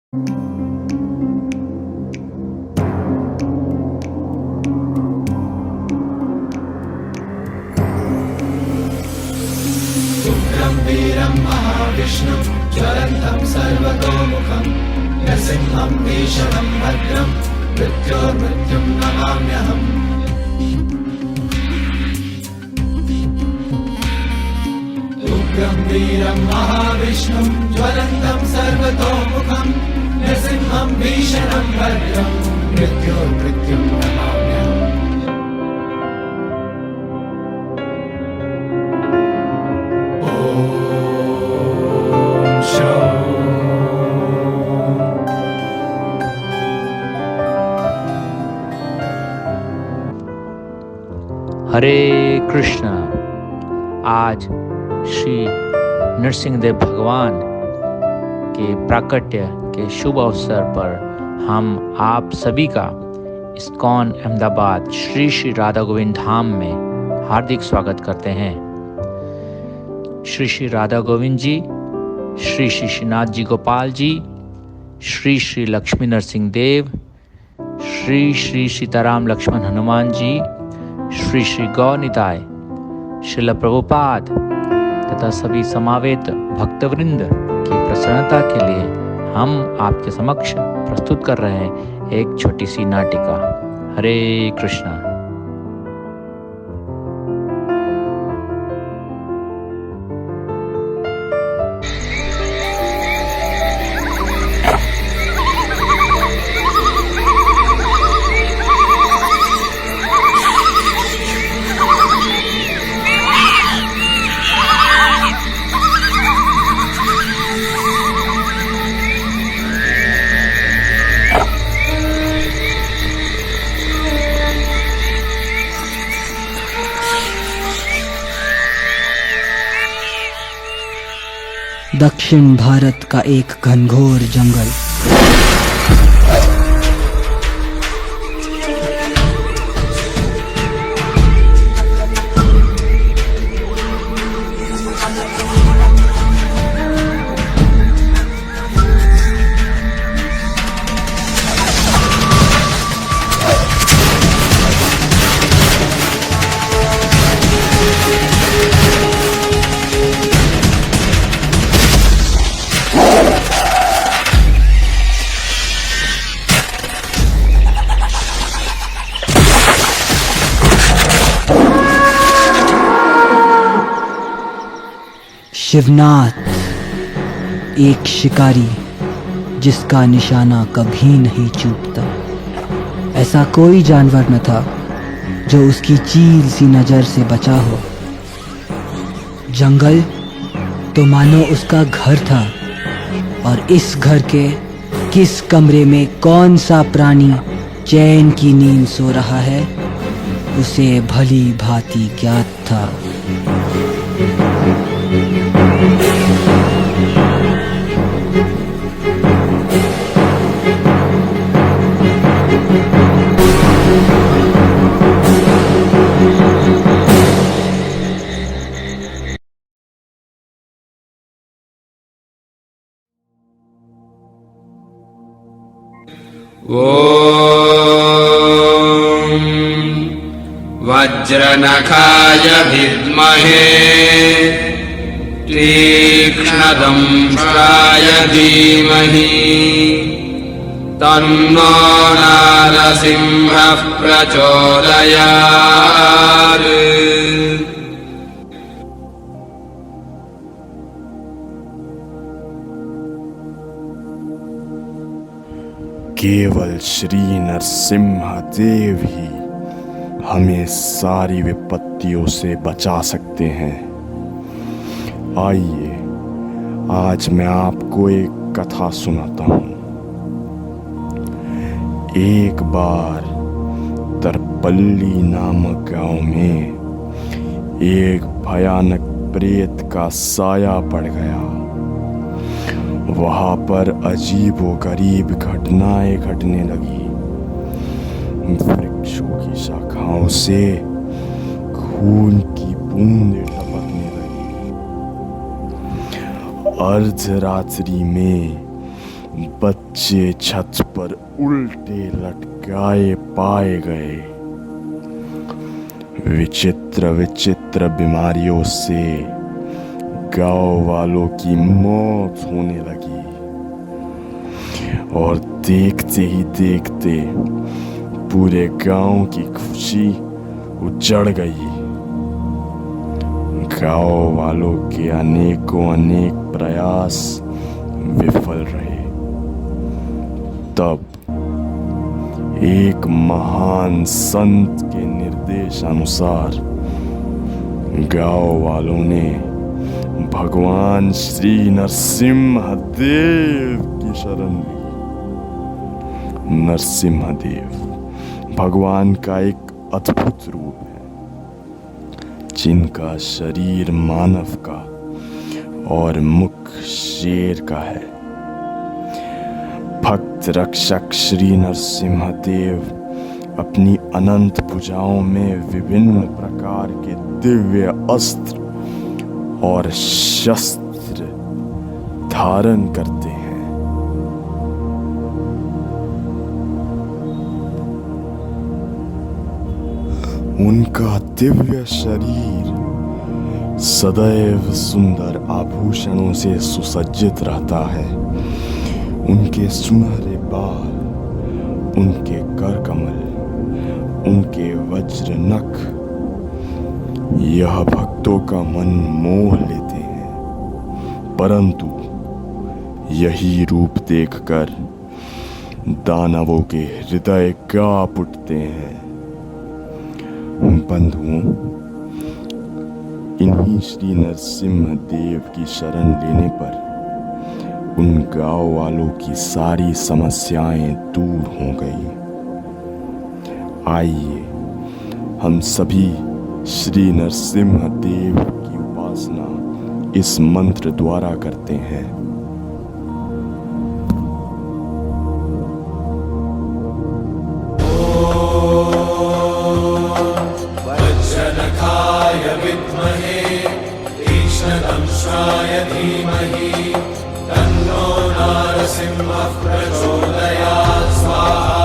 उग्रं वीरं महाविष्णुं ज्वलन्तं सर्वतोमुखं नृसिंहं भीषणं भद्रं मृत्योर्मृत्युं नमाम्यहम्। उग्रं वीरं महाविष्णुं ज्वलन्तं सर्वतोमुखं नृसिंहं भीषणं भद्रं मृत्योर्मृत्युं नमाम्यहम्। हरे कृष्ण। आज श्री नृसिंहदेव भगवान के प्राकट्य के शुभ अवसर पर हम आप सभी का इस्कॉन अहमदाबाद श्री श्री राधा गोविंद धाम में हार्दिक स्वागत करते हैं। श्री श्री राधा गोविंद जी, श्री श्री श्रीनाथ जी गोपाल जी, श्री श्री लक्ष्मी नरसिंह देव, श्री श्री सीताराम लक्ष्मण हनुमान जी, श्री श्री गौनिताय, श्रील प्रभुपाद तथा सभी समावेत भक्तवृंद की प्रसन्नता के लिए हम आपके समक्ष प्रस्तुत कर रहे हैं एक छोटी सी नाटिका। हरे कृष्णा। दक्षिण भारत का एक घनघोर जंगल। शिवनाथ, एक शिकारी जिसका निशाना कभी नहीं चूकता। ऐसा कोई जानवर न था जो उसकी चील सी नजर से बचा हो। जंगल तो मानो उसका घर था, और इस घर के किस कमरे में कौन सा प्राणी चैन की नींद सो रहा है, उसे भली भांति ज्ञात था। ॐ वज्रनखाय विद्महे तीक्ष्णदंष्ट्राय धीमहि तन्नो नरसिंहः प्रचोदयात्। केवल श्री नरसिंह देव ही हमें सारी विपत्तियों से बचा सकते हैं। आइए आज मैं आपको एक कथा सुनाता हूँ। एक बार तरपल्ली नामक गांव में एक भयानक प्रेत का साया पड़ गया। वहां पर अजीबोगरीब घटनाएं घटने लगी। वृक्षों की शाखाओं से खून की बूंदें टपकने लगी। अर्धरात्रि में बच्चे छत पर उल्टे लटकाए पाए गए। विचित्र विचित्र बीमारियों से गांव वालों की मौत होने लगी और देखते ही देखते पूरे गांव की खुशी उजड़ गई। गांव वालों के अनेकों अनेक प्रयास विफल रहे। तब एक महान संत के निर्देशानुसार गांव वालों ने भगवान श्री नरसिम्हा देव की शरण ली। नरसिम्हा देव भगवान का एक अद्भुत रूप है, जिनका शरीर मानव का और मुख शेर का है। भक्त रक्षक श्री नरसिम्हा देव अपनी अनंत भुजाओं में विभिन्न प्रकार के दिव्य अस्त्र और शस्त्र धारण करते हैं। उनका दिव्य शरीर सदैव सुंदर आभूषणों से सुसज्जित रहता है। उनके सुनहरे बाल, उनके कर कमल, उनके वज्र नख यह भक्तों का मन मोह लेते हैं। परंतु यही रूप देखकर दानवों के हृदय कांप उठते हैं। बंधुओं, इन्हीं श्री नरसिम्हा देव की शरण लेने पर उन गांव वालों की सारी समस्याएं दूर हो गई। आइए हम सभी श्री नरसिम्हा देव की उपासना इस मंत्र द्वारा करते हैं। वज्रनखाय विद्महे तीक्ष्णदंष्ट्राय धीमहि तन्नो नरसिंहः प्रचोदयात् स्वाहा।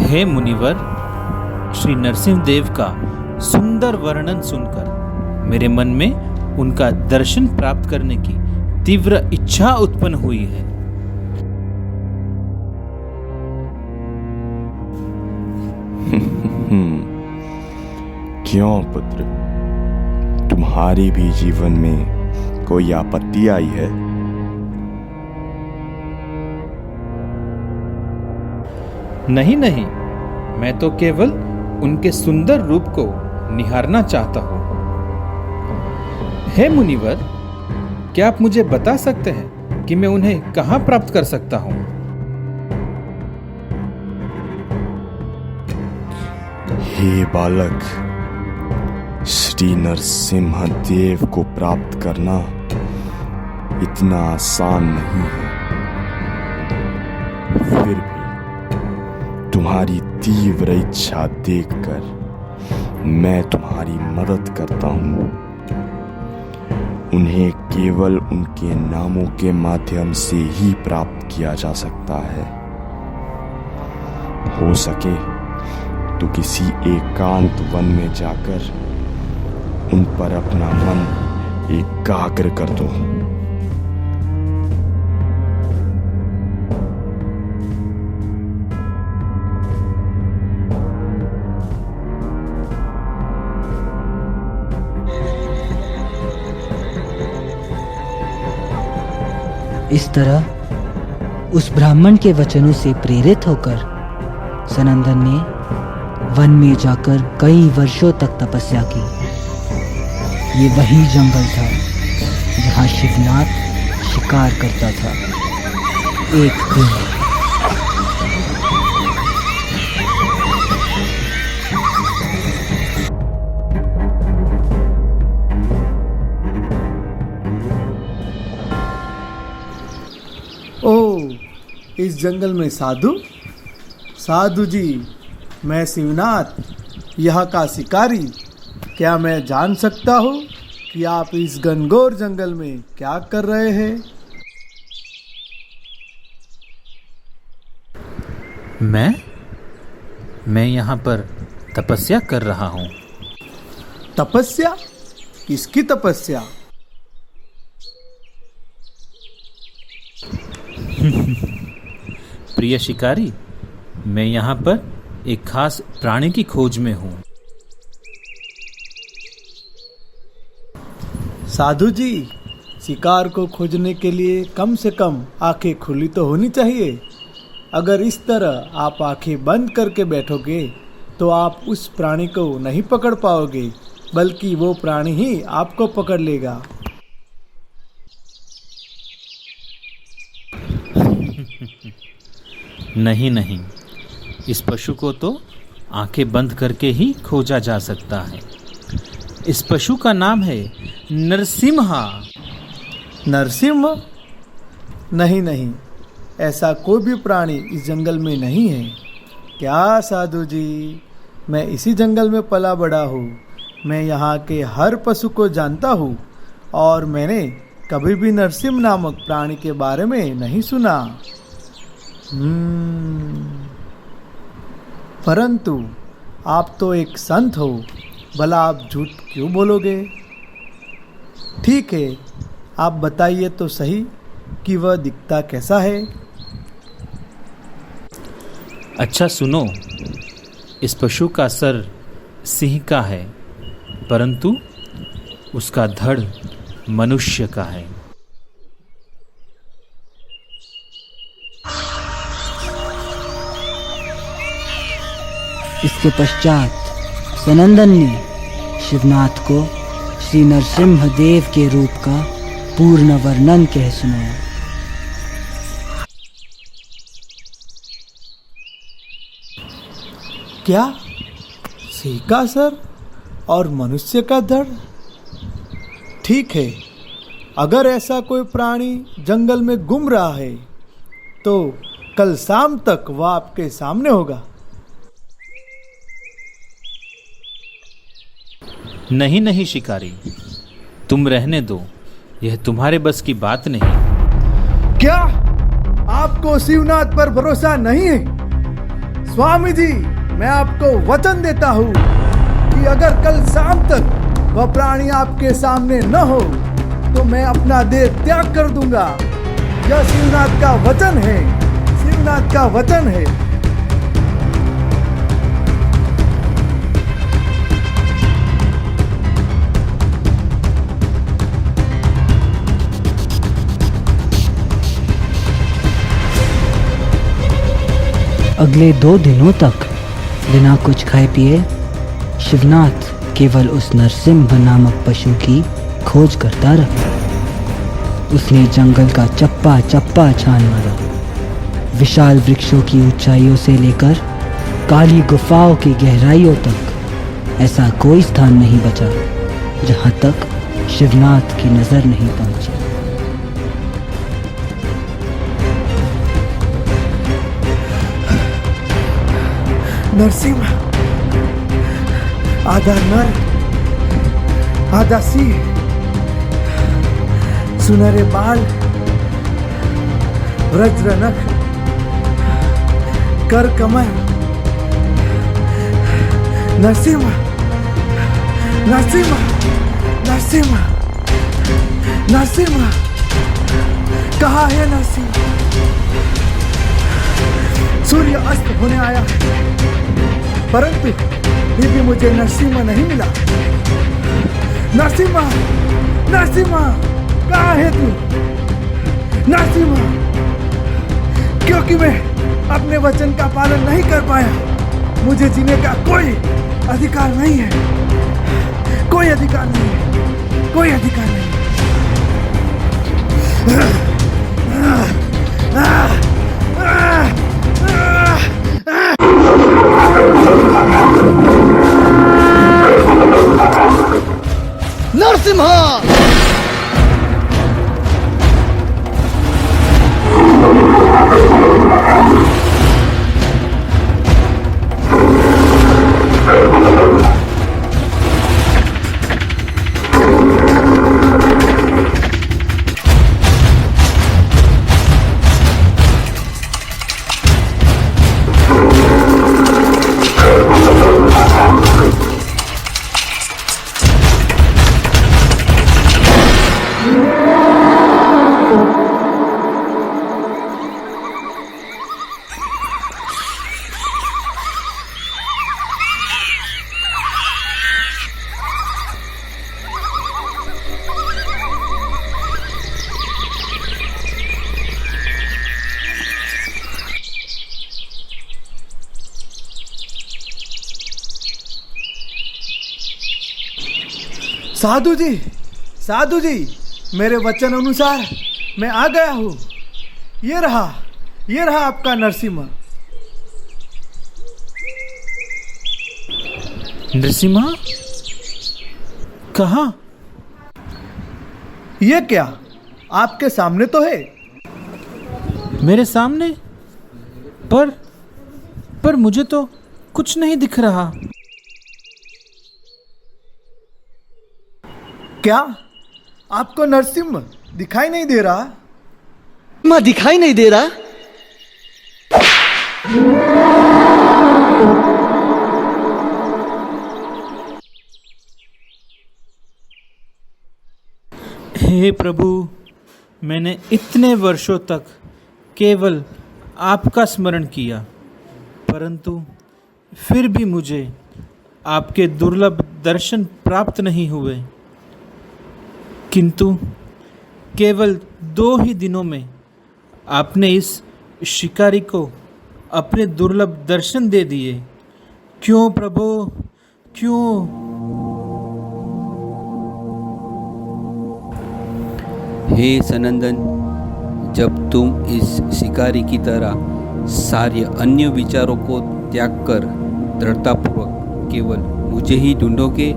हे मुनिवर, श्री नरसिंह देव का सुंदर वर्णन सुनकर मेरे मन में उनका दर्शन प्राप्त करने की तीव्र इच्छा उत्पन्न हुई है। क्यों पुत्र, तुम्हारी भी जीवन में कोई आपत्ति आई है? नहीं नहीं, मैं तो केवल उनके सुंदर रूप को निहारना चाहता हूं। हे मुनिवर, क्या आप मुझे बता सकते हैं कि मैं उन्हें कहां प्राप्त कर सकता हूं? हे बालक, श्री नरसिम्हा देव को प्राप्त करना इतना आसान नहीं है। फिर भी तुम्हारी तीव्र इच्छा देखकर मैं तुम्हारी मदद करता हूँ। उन्हें केवल उनके नामों के माध्यम से ही प्राप्त किया जा सकता है। हो सके तो किसी एकांत वन में जाकर उन पर अपना मन एकाग्र कर दो। इस तरह उस ब्राह्मण के वचनों से प्रेरित होकर सनंदन ने वन में जाकर कई वर्षों तक तपस्या की। ये वही जंगल था जहाँ शिवनाथ शिकार करता था। एक दिन इस जंगल में साधु? साधु जी, मैं शिवनाथ, यहाँ का शिकारी। क्या मैं जान सकता हूँ कि आप इस घनघोर जंगल में क्या कर रहे हैं? मैं यहाँ पर तपस्या कर रहा हूँ। तपस्या? किसकी तपस्या? प्रिय शिकारी, मैं यहाँ पर एक खास प्राणी की खोज में हूँ। साधु जी, शिकार को खोजने के लिए कम से कम आंखें खुली तो होनी चाहिए। अगर इस तरह आप आंखें बंद करके बैठोगे तो आप उस प्राणी को नहीं पकड़ पाओगे, बल्कि वो प्राणी ही आपको पकड़ लेगा। नहीं, इस पशु को तो आंखें बंद करके ही खोजा जा सकता है। इस पशु का नाम है नरसिम्हा। नरसिम्हा? नहीं, ऐसा कोई भी प्राणी इस जंगल में नहीं है। क्या साधु जी, मैं इसी जंगल में पला बड़ा हूँ। मैं यहाँ के हर पशु को जानता हूँ और मैंने कभी भी नरसिम्हा नामक प्राणी के बारे में नहीं सुना। परंतु आप तो एक संत हो, भला आप झूठ क्यों बोलोगे? ठीक है, आप बताइए तो सही कि वह दिखता कैसा है। अच्छा सुनो, इस पशु का सर सिंह का है, परंतु उसका धड़ मनुष्य का है। इसके पश्चात सनंदन ने शिवनाथ को श्री नरसिम्ह देव के रूप का पूर्ण वर्णन कह सुनाया। क्या? सिंह का सर और मनुष्य का धड़? ठीक है, अगर ऐसा कोई प्राणी जंगल में घूम रहा है तो कल शाम तक वह आपके सामने होगा। नहीं शिकारी, तुम रहने दो, यह तुम्हारे बस की बात नहीं। क्या आपको शिवनाथ पर भरोसा नहीं है? स्वामी जी, मैं आपको वचन देता हूँ कि अगर कल शाम तक वह प्राणी आपके सामने न हो तो मैं अपना देह त्याग कर दूंगा। यह शिवनाथ का वचन है, शिवनाथ का वचन है। अगले 2 दिनों तक बिना कुछ खाए पिए शिवनाथ केवल उस नरसिम्हा नामक पशु की खोज करता रहा। उसने जंगल का चप्पा चप्पा छान मारा। विशाल वृक्षों की ऊंचाइयों से लेकर काली गुफाओं की गहराइयों तक ऐसा कोई स्थान नहीं बचा जहां तक शिवनाथ की नजर नहीं पहुंची। नरसिम्हा आधा नर आधा सिंह, सुनहरे बाल, वज्र नख, कर कमर। नरसिम्हा, नरसिम्हा, नरसिम्हा, नरसिम्हा, कहाँ है नरसिम्हा? सूर्य अस्त होने आया परंतु फिर भी मुझे नरसिम्हा नहीं मिला। नरसिम्हा, नरसिम्हा, कहाँ है तू? नरसिम्हा, क्योंकि मैं अपने वचन का पालन नहीं कर पाया, मुझे जीने का कोई अधिकार नहीं है, कोई अधिकार नहीं है, कोई अधिकार नहीं है। नरसिम्हा! साधु जी, मेरे वचन अनुसार मैं आ गया हूँ। ये रहा आपका नरसिम्हा। नरसिम्हा? कहाँ? ये क्या, आपके सामने तो है। मेरे सामने? पर मुझे तो कुछ नहीं दिख रहा। क्या आपको नरसिम्हा दिखाई नहीं दे रहा? मैं दिखाई नहीं दे रहा? हे प्रभु, मैंने इतने वर्षों तक केवल आपका स्मरण किया, परंतु फिर भी मुझे आपके दुर्लभ दर्शन प्राप्त नहीं हुए। किंतु केवल 2 ही दिनों में आपने इस शिकारी को अपने दुर्लभ दर्शन दे दिए। क्यों प्रभु, क्यों? हे सनंदन, जब तुम इस शिकारी की तरह सारे अन्य विचारों को त्याग कर दृढ़तापूर्वक केवल मुझे ही ढूंढोगे,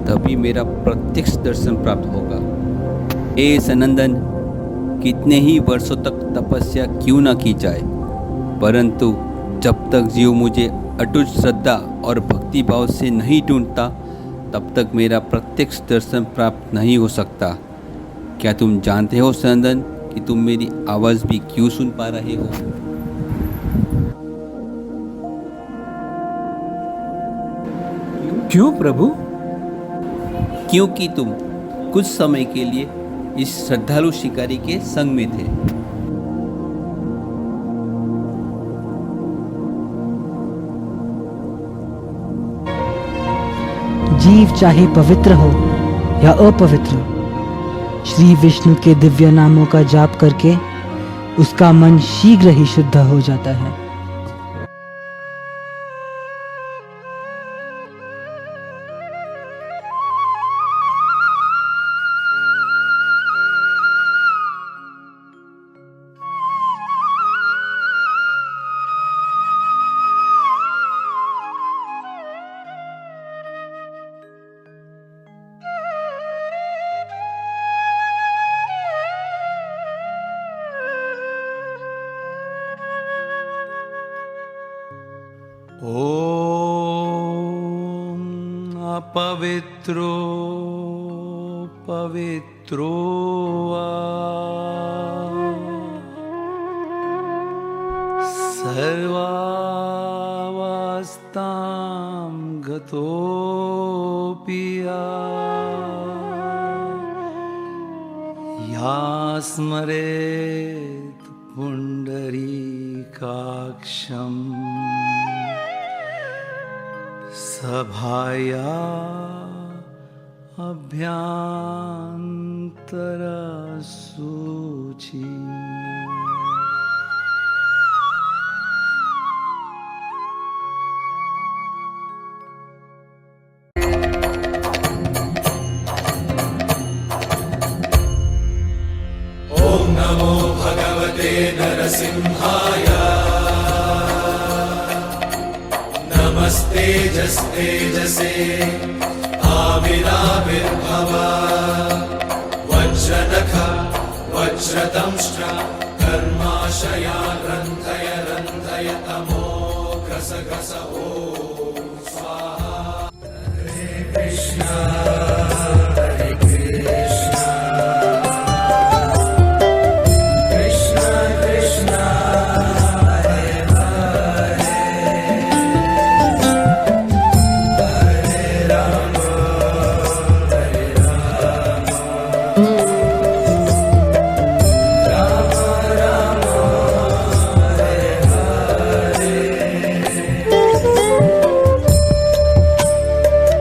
तभी मेरा प्रत्यक्ष दर्शन प्राप्त होगा। हे सनंदन, कितने ही वर्षों तक तपस्या क्यों न की जाए, परंतु जब तक जीव मुझे अटूट श्रद्धा और भक्ति भाव से नहीं ढूंढता, तब तक मेरा प्रत्यक्ष दर्शन प्राप्त नहीं हो सकता। क्या तुम जानते हो सनंदन कि तुम मेरी आवाज़ भी क्यों सुन पा रहे हो? क्यों प्रभु? क्योंकि तुम कुछ समय के लिए इस श्रद्धालु शिकारी के संग में थे। जीव चाहे पवित्र हो या अपवित्र, श्री विष्णु के दिव्य नामों का जाप करके उसका मन शीघ्र ही शुद्ध हो जाता है। ॐ अपवित्रो पवित्रो वा सर्वावस्थां गतोऽपि या स्मरेत् पुण्डरीकाक्षम् सभाया अभ्यन्तरसूची। ॐ नमो भगवते नरसिंहाय। नमस्तेजस्तेजसे आविराविर्भव। वज्रनख वज्रदंष्ट्र कर्माशया रन्धय रन्धय तमो घस घस ॐ स्वाहा। हरे कृष्ण